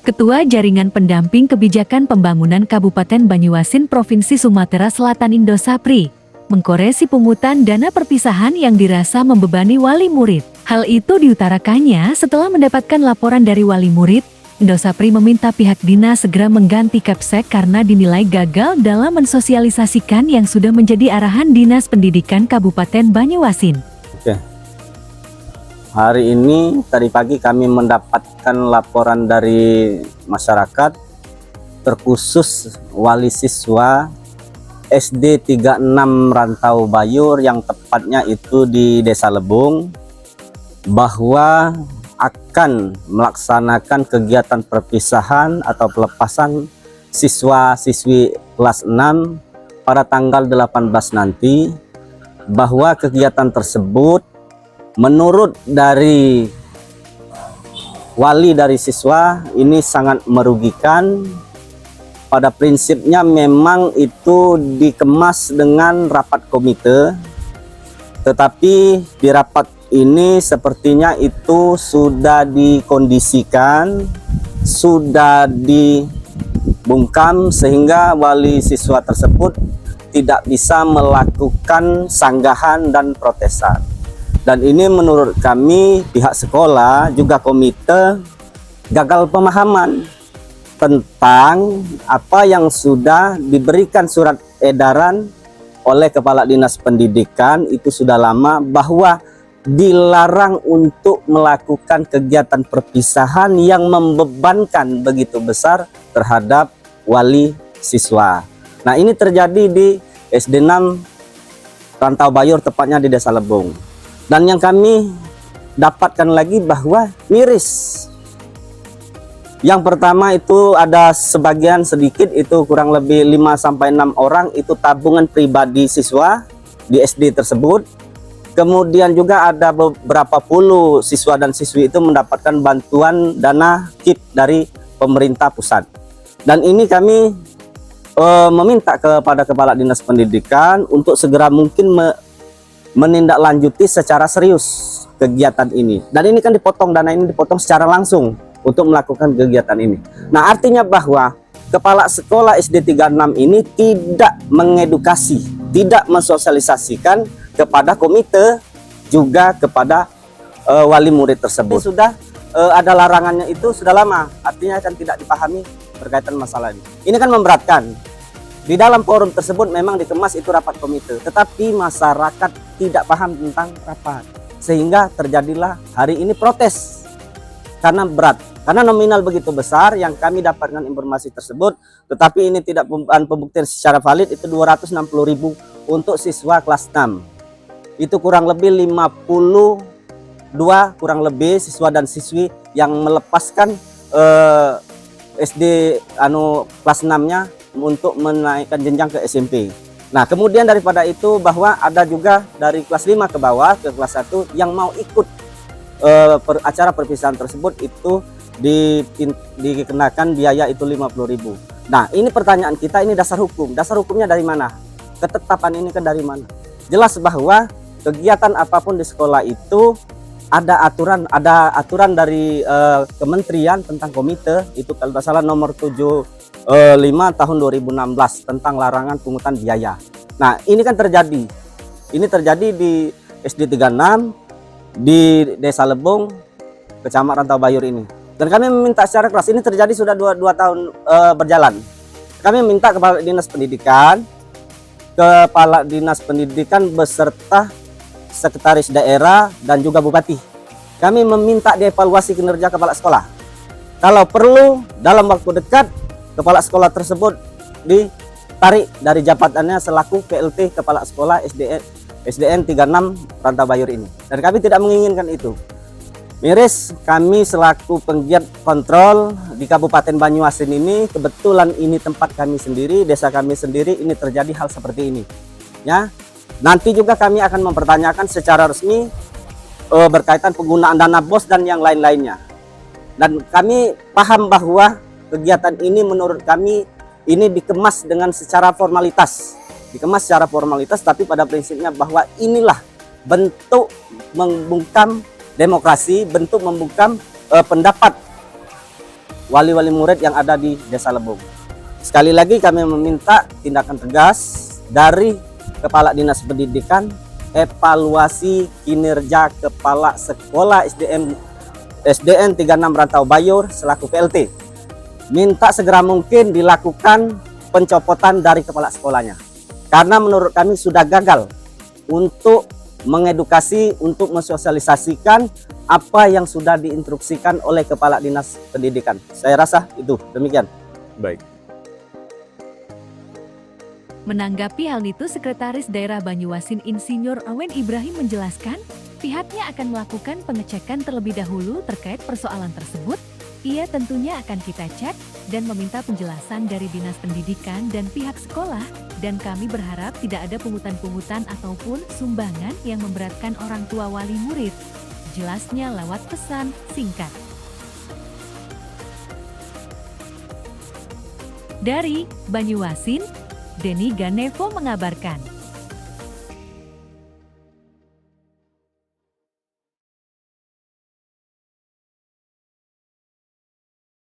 Ketua Jaringan Pendamping Kebijakan Pembangunan Kabupaten Banyuasin Provinsi Sumatera Selatan Indosapri, mengkoreksi pungutan dana perpisahan yang dirasa membebani wali murid. Hal itu diutarakannya setelah mendapatkan laporan dari wali murid. Indosapri meminta pihak dinas segera mengganti Kepsek karena dinilai gagal dalam mensosialisasikan yang sudah menjadi arahan Dinas Pendidikan Kabupaten Banyuasin. Oke. Hari ini tadi pagi kami mendapatkan laporan dari masyarakat, terkhusus wali siswa SD 36 Rantau Bayur yang tepatnya itu di Desa Lebung, bahwa akan melaksanakan kegiatan perpisahan atau pelepasan siswa-siswi kelas 6 pada tanggal 18 nanti, bahwa kegiatan tersebut menurut dari wali dari siswa ini sangat merugikan. Pada prinsipnya memang itu dikemas dengan rapat komite, tetapi di rapat ini sepertinya itu sudah dikondisikan, sudah dibungkam sehingga wali siswa tersebut tidak bisa melakukan sanggahan dan protesan. Dan ini menurut kami pihak sekolah juga komite gagal pemahaman tentang apa yang sudah diberikan surat edaran oleh Kepala Dinas Pendidikan itu sudah lama, bahwa dilarang untuk melakukan kegiatan perpisahan yang membebankan begitu besar terhadap wali siswa. Nah, ini terjadi di SD 6 Rantau Bayur, tepatnya di Desa Lebung. Dan yang kami dapatkan lagi bahwa miris. Yang pertama itu ada sebagian sedikit, itu kurang lebih 5-6 orang, itu tabungan pribadi siswa di SD tersebut. Kemudian juga ada beberapa puluh siswa dan siswi itu mendapatkan bantuan dana KIP dari pemerintah pusat. Dan ini kami meminta kepada Kepala Dinas Pendidikan untuk segera mungkin menindaklanjuti secara serius kegiatan ini. Dan ini kan dipotong, dana ini dipotong secara langsung untuk melakukan kegiatan ini. Nah, artinya bahwa kepala sekolah SD 36 ini tidak mengedukasi, tidak mensosialisasikan kepada komite, juga kepada wali murid tersebut. Ini sudah ada larangannya, itu sudah lama, artinya kan tidak dipahami berkaitan masalah ini. Ini kan memberatkan. Di dalam forum tersebut memang dikemas itu rapat komite, tetapi masyarakat tidak paham tentang rapat, sehingga terjadilah hari ini protes karena berat, karena nominal begitu besar yang kami dapatkan informasi tersebut, tetapi ini tidak pembuktian secara valid, itu 260.000 untuk siswa kelas 6. Itu kurang lebih 52 kurang lebih siswa dan siswi yang melepaskan SD kelas 6-nya untuk menaikkan jenjang ke SMP. Nah, kemudian daripada itu bahwa ada juga dari kelas 5 ke bawah ke kelas 1 yang mau ikut acara perpisahan tersebut, itu dikenakan biaya itu 50.000. Nah, ini pertanyaan kita, ini dasar hukum. Dasar hukumnya dari mana? Ketetapan ini kan dari mana? Jelas bahwa kegiatan apapun di sekolah itu ada aturan dari kementerian tentang komite, itu kalau tidak salah nomor 75 tahun 2016 tentang larangan pungutan biaya. Nah, ini kan terjadi. Ini terjadi di SD 36 di Desa Lebung, Kecamatan Rantau Bayur ini. Dan kami meminta secara keras, ini terjadi sudah 2 tahun berjalan. Kami minta Kepala Dinas Pendidikan beserta Sekretaris Daerah dan juga Bupati. Kami meminta dievaluasi kinerja kepala sekolah. Kalau perlu dalam waktu dekat kepala sekolah tersebut ditarik dari jabatannya selaku PLT Kepala Sekolah SDN 36 Rantau Bayur ini. Dan kami tidak menginginkan itu. Miris, kami selaku penggiat kontrol di Kabupaten Banyuasin ini, kebetulan ini tempat kami sendiri, desa kami sendiri, ini terjadi hal seperti ini. Ya. Nanti juga kami akan mempertanyakan secara resmi berkaitan penggunaan dana BOS dan yang lain-lainnya. Dan kami paham bahwa kegiatan ini menurut kami ini dikemas dengan secara formalitas. Tapi pada prinsipnya bahwa inilah bentuk membungkam demokrasi, bentuk membungkam pendapat wali-wali murid yang ada di Desa Lebong. Sekali lagi kami meminta tindakan tegas dari Kepala Dinas Pendidikan, evaluasi kinerja Kepala Sekolah SDN 36 Rantau Bayur selaku PLT. Minta segera mungkin dilakukan pencopotan dari kepala sekolahnya. Karena menurut kami sudah gagal untuk mengedukasi, untuk mensosialisasikan apa yang sudah diinstruksikan oleh Kepala Dinas Pendidikan. Saya rasa itu demikian. Baik. Menanggapi hal itu, Sekretaris Daerah Banyuasin Insinyur Awen Ibrahim menjelaskan, pihaknya akan melakukan pengecekan terlebih dahulu terkait persoalan tersebut. Ia tentunya akan kita cek dan meminta penjelasan dari Dinas Pendidikan dan pihak sekolah, dan kami berharap tidak ada pungutan-pungutan ataupun sumbangan yang memberatkan orang tua wali murid. Jelasnya lewat pesan singkat. Dari Banyuasin, Denny Ganevo mengabarkan.